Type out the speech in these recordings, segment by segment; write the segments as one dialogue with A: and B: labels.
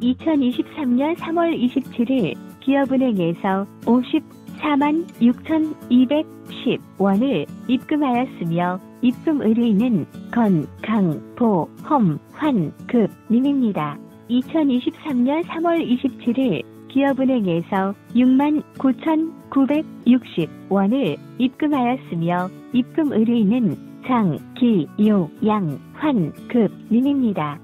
A: 2023년 3월 27일 기업은행에서 54만 6,210원을 입금하였으며 입금 의뢰인은 건강보험환급님입니다. 2023년 3월 27일 기업은행에서 6만 9,960원을 입금하였으며 입금 의뢰인은 장기요양환급님입니다.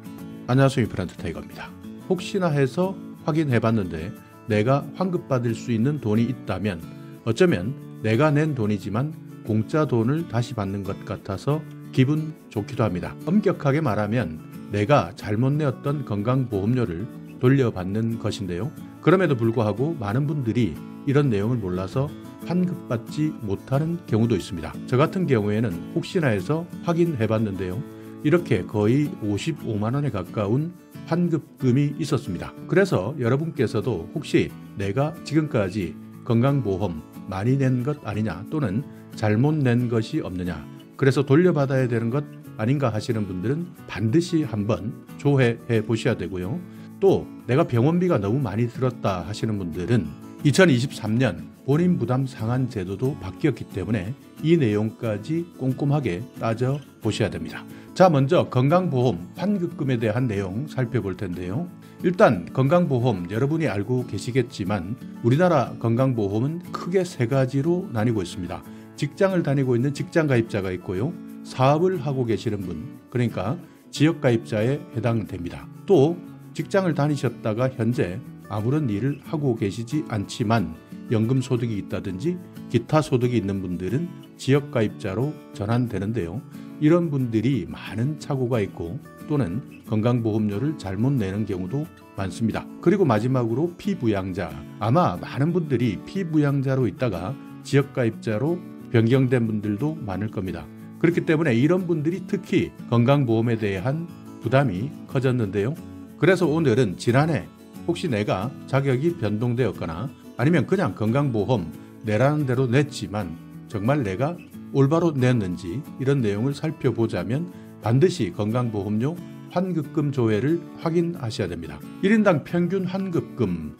B: 안녕하세요. 임플란트 타이거입니다. 혹시나 해서 확인해봤는데 내가 환급받을 수 있는 돈이 있다면 어쩌면 내가 낸 돈이지만 공짜 돈을 다시 받는 것 같아서 기분 좋기도 합니다. 엄격하게 말하면 내가 잘못 내었던 건강보험료를 돌려받는 것인데요. 그럼에도 불구하고 많은 분들이 이런 내용을 몰라서 환급받지 못하는 경우도 있습니다. 저 같은 경우에는 혹시나 해서 확인해봤는데요. 이렇게 거의 55만 원에 가까운 환급금이 있었습니다. 그래서 여러분께서도 혹시 내가 지금까지 건강보험 많이 낸 것 아니냐 또는 잘못 낸 것이 없느냐 그래서 돌려받아야 되는 것 아닌가 하시는 분들은 반드시 한번 조회해 보셔야 되고요. 또 내가 병원비가 너무 많이 들었다 하시는 분들은 2023년 본인 부담 상한 제도도 바뀌었기 때문에 이 내용까지 꼼꼼하게 따져 보셔야 됩니다. 자, 먼저 건강보험 환급금에 대한 내용 살펴볼 텐데요. 일단 건강보험 여러분이 알고 계시겠지만 우리나라 건강보험은 크게 세 가지로 나뉘고 있습니다. 직장을 다니고 있는 직장가입자가 있고요. 사업을 하고 계시는 분, 그러니까 지역가입자에 해당됩니다. 또 직장을 다니셨다가 현재 아무런 일을 하고 계시지 않지만 연금소득이 있다든지 기타 소득이 있는 분들은 지역가입자로 전환되는데요. 이런 분들이 많은 착오가 있고 또는 건강보험료를 잘못 내는 경우도 많습니다. 그리고 마지막으로 피부양자, 아마 많은 분들이 피부양자로 있다가 지역가입자로 변경된 분들도 많을 겁니다. 그렇기 때문에 이런 분들이 특히 건강보험에 대한 부담이 커졌는데요. 그래서 오늘은 지난해 혹시 내가 자격이 변동되었거나 아니면 그냥 건강보험 내라는 대로 냈지만 정말 내가 올바로 냈는지 이런 내용을 살펴보자면 반드시 건강보험료 환급금 조회를 확인하셔야 됩니다. 1인당 평균 환급금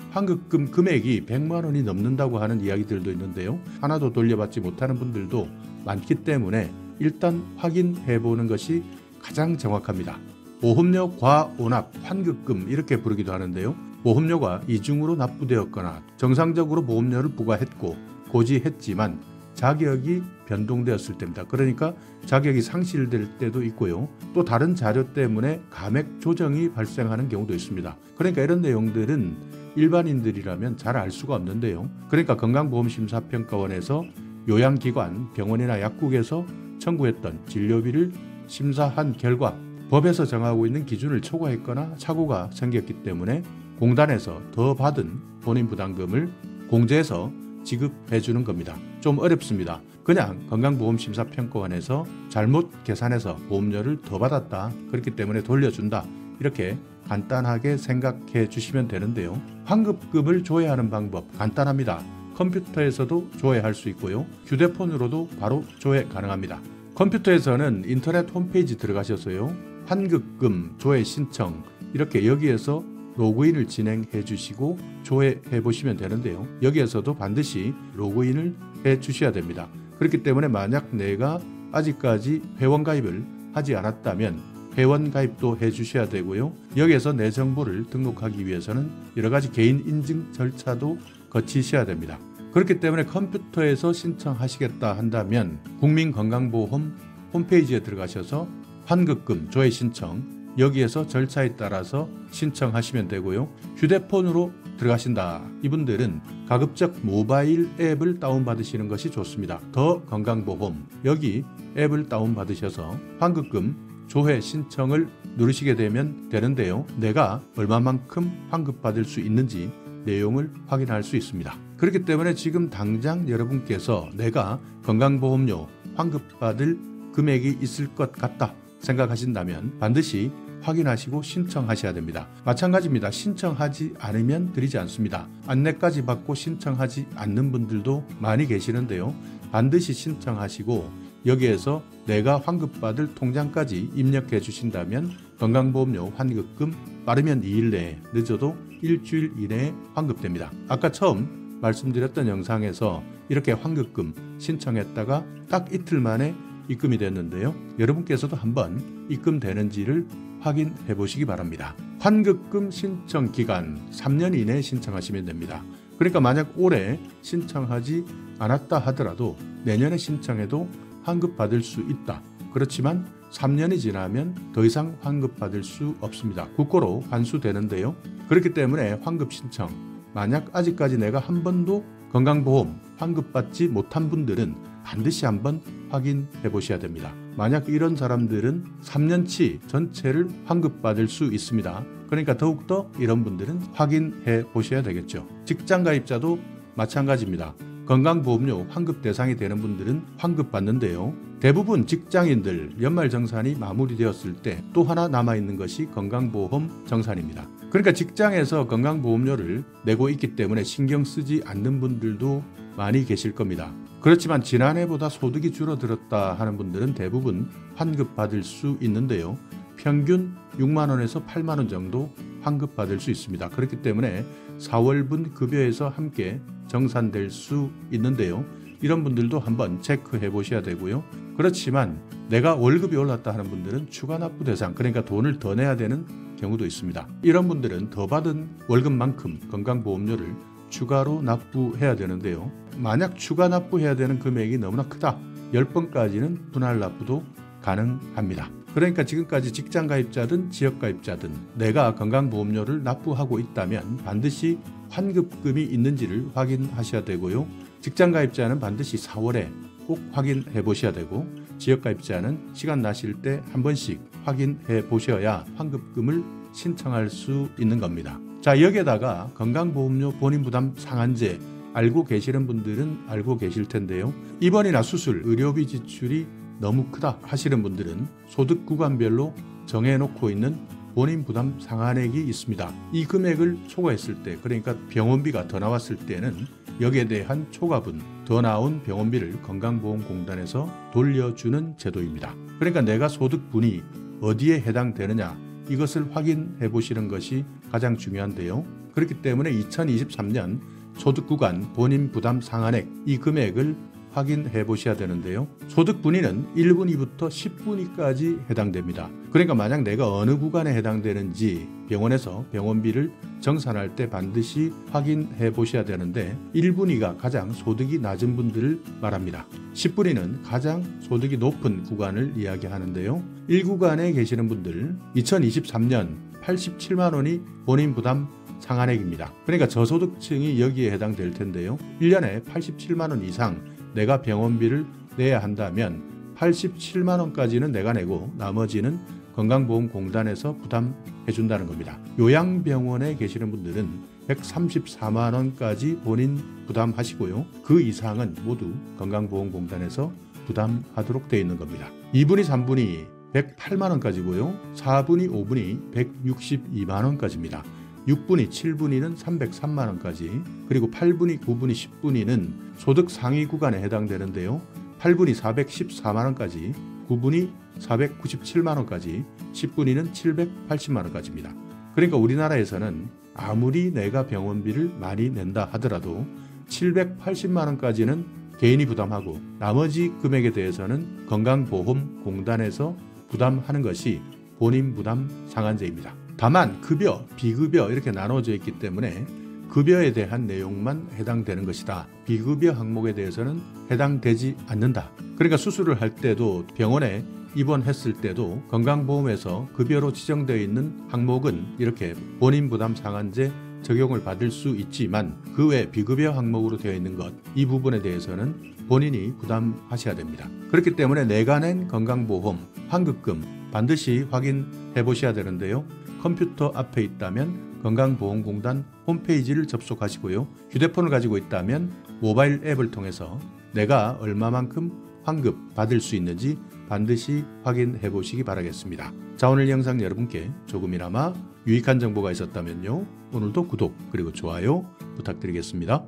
B: 금액이 100만 원이 넘는다고 하는 이야기들도 있는데요. 하나도 돌려받지 못하는 분들도 많기 때문에 일단 확인해 보는 것이 가장 정확합니다. 보험료 과오납 환급금 이렇게 부르기도 하는데요. 보험료가 이중으로 납부되었거나 정상적으로 보험료를 부과했고 고지했지만 자격이 변동되었을 때입니다. 그러니까 자격이 상실될 때도 있고요. 또 다른 자료 때문에 감액 조정이 발생하는 경우도 있습니다. 그러니까 이런 내용들은 일반인들이라면 잘 알 수가 없는데요. 그러니까 건강보험심사평가원에서 요양기관, 병원이나 약국에서 청구했던 진료비를 심사한 결과 법에서 정하고 있는 기준을 초과했거나 착오가 생겼기 때문에 공단에서 더 받은 본인 부담금을 공제해서 지급해 주는 겁니다. 좀 어렵습니다. 그냥 건강보험심사평가원에서 잘못 계산해서 보험료를 더 받았다. 그렇기 때문에 돌려준다. 이렇게 간단하게 생각해 주시면 되는데요. 환급금을 조회하는 방법 간단합니다. 컴퓨터에서도 조회할 수 있고요. 휴대폰으로도 바로 조회 가능합니다. 컴퓨터에서는 인터넷 홈페이지 들어가셔서요. 환급금 조회 신청 이렇게 여기에서 로그인을 진행해 주시고 조회해 보시면 되는데요. 여기에서도 반드시 로그인을 해 주셔야 됩니다. 그렇기 때문에 만약 내가 아직까지 회원가입을 하지 않았다면 회원가입도 해 주셔야 되고요. 여기에서 내 정보를 등록하기 위해서는 여러 가지 개인 인증 절차도 거치셔야 됩니다. 그렇기 때문에 컴퓨터에서 신청하시겠다 한다면 국민건강보험 홈페이지에 들어가셔서 환급금 조회 신청 여기에서 절차에 따라서 신청하시면 되고요. 휴대폰으로 들어가신다. 이분들은 가급적 모바일 앱을 다운받으시는 것이 좋습니다. 더 건강보험 여기 앱을 다운받으셔서 환급금 조회 신청을 누르시게 되면 되는데요. 내가 얼마만큼 환급받을 수 있는지 내용을 확인할 수 있습니다. 그렇기 때문에 지금 당장 여러분께서 내가 건강보험료 환급받을 금액이 있을 것 같다 생각하신다면 반드시 확인하시고 신청하셔야 됩니다. 마찬가지입니다. 신청하지 않으면 드리지 않습니다. 안내까지 받고 신청하지 않는 분들도 많이 계시는데요. 반드시 신청하시고 여기에서 내가 환급받을 통장까지 입력해 주신다면 건강보험료 환급금 빠르면 2일 내에, 늦어도 일주일 이내에 환급됩니다. 아까 처음 말씀드렸던 영상에서 이렇게 환급금 신청했다가 딱 이틀 만에 입금이 됐는데요. 여러분께서도 한번 입금되는지를 확인해 보시기 바랍니다. 환급금 신청 기간 3년 이내에 신청하시면 됩니다. 그러니까 만약 올해 신청하지 않았다 하더라도 내년에 신청해도 환급받을 수 있다. 그렇지만 3년이 지나면 더 이상 환급받을 수 없습니다. 국고로 환수되는데요. 그렇기 때문에 환급 신청, 만약 아직까지 내가 한 번도 건강보험 환급받지 못한 분들은 반드시 한번 확인해 보셔야 됩니다. 만약 이런 사람들은 3년치 전체를 환급받을 수 있습니다. 그러니까 더욱더 이런 분들은 확인해 보셔야 되겠죠. 직장가입자도 마찬가지입니다. 건강보험료 환급 대상이 되는 분들은 환급받는데요. 대부분 직장인들 연말정산이 마무리되었을 때 또 하나 남아있는 것이 건강보험 정산입니다. 그러니까 직장에서 건강보험료를 내고 있기 때문에 신경 쓰지 않는 분들도 많이 계실 겁니다. 그렇지만 지난해보다 소득이 줄어들었다 하는 분들은 대부분 환급받을 수 있는데요. 평균 6만원에서 8만원 정도 환급받을 수 있습니다. 그렇기 때문에 4월분 급여에서 함께 정산될 수 있는데요. 이런 분들도 한번 체크해 보셔야 되고요. 그렇지만 내가 월급이 올랐다 하는 분들은 추가 납부 대상, 그러니까 돈을 더 내야 되는 경우도 있습니다. 이런 분들은 더 받은 월급만큼 건강보험료를 추가로 납부해야 되는데요. 만약 추가 납부해야 되는 금액이 너무나 크다, 10번까지는 분할 납부도 가능합니다. 그러니까 지금까지 직장가입자든 지역가입자든 내가 건강보험료를 납부하고 있다면 반드시 환급금이 있는지를 확인하셔야 되고요. 직장가입자는 반드시 4월에 꼭 확인해 보셔야 되고, 지역가입자는 시간 나실 때 한 번씩 확인해 보셔야 환급금을 신청할 수 있는 겁니다. 자, 여기에다가 건강보험료 본인부담 상한제 알고 계시는 분들은 알고 계실 텐데요. 입원이나 수술, 의료비 지출이 너무 크다 하시는 분들은 소득 구간별로 정해놓고 있는 본인 부담 상한액이 있습니다. 이 금액을 초과했을 때, 그러니까 병원비가 더 나왔을 때는 여기에 대한 초과분, 더 나온 병원비를 건강보험공단에서 돌려주는 제도입니다. 그러니까 내가 소득분이 어디에 해당되느냐, 이것을 확인해 보시는 것이 가장 중요한데요. 그렇기 때문에 2023년 소득구간 본인 부담 상한액, 이 금액을 확인해 보셔야 되는데요. 소득 분위는 1분위부터 10분위까지 해당됩니다. 그러니까 만약 내가 어느 구간에 해당되는지 병원에서 병원비를 정산할 때 반드시 확인해 보셔야 되는데, 1분위가 가장 소득이 낮은 분들을 말합니다. 10분위는 가장 소득이 높은 구간을 이야기하는데요. 1구간에 계시는 분들 2023년 87만 원이 본인 부담 상한액입니다. 그러니까 저소득층이 여기에 해당될 텐데요. 1년에 87만 원 이상 내가 병원비를 내야 한다면 87만 원까지는 내가 내고 나머지는 건강보험공단에서 부담해 준다는 겁니다. 요양병원에 계시는 분들은 134만 원까지 본인 부담하시고요. 그 이상은 모두 건강보험공단에서 부담하도록 되어 있는 겁니다. 2분위, 3분위 108만 원까지고요. 4분위, 5분위 162만 원까지입니다. 6분위, 7분위는 303만 원까지, 그리고 8분위, 9분위, 10분위는 소득 상위 구간에 해당되는데요. 8분위 414만 원까지, 9분위 497만 원까지, 10분위는 780만 원까지입니다. 그러니까 우리나라에서는 아무리 내가 병원비를 많이 낸다 하더라도 780만 원까지는 개인이 부담하고 나머지 금액에 대해서는 건강보험공단에서 부담하는 것이 본인 부담 상한제입니다. 다만 급여, 비급여 이렇게 나눠져 있기 때문에 급여에 대한 내용만 해당되는 것이다. 비급여 항목에 대해서는 해당되지 않는다. 그러니까 수술을 할 때도, 병원에 입원했을 때도 건강보험에서 급여로 지정되어 있는 항목은 이렇게 본인 부담 상한제 적용을 받을 수 있지만 그 외 비급여 항목으로 되어 있는 것, 이 부분에 대해서는 본인이 부담하셔야 됩니다. 그렇기 때문에 내가 낸 건강보험 환급금 반드시 확인해 보셔야 되는데요. 컴퓨터 앞에 있다면 건강보험공단 홈페이지를 접속하시고요. 휴대폰을 가지고 있다면 모바일 앱을 통해서 내가 얼마만큼 환급 받을 수 있는지 반드시 확인해 보시기 바라겠습니다. 자, 오늘 영상 여러분께 조금이나마 유익한 정보가 있었다면요. 오늘도 구독 그리고 좋아요 부탁드리겠습니다.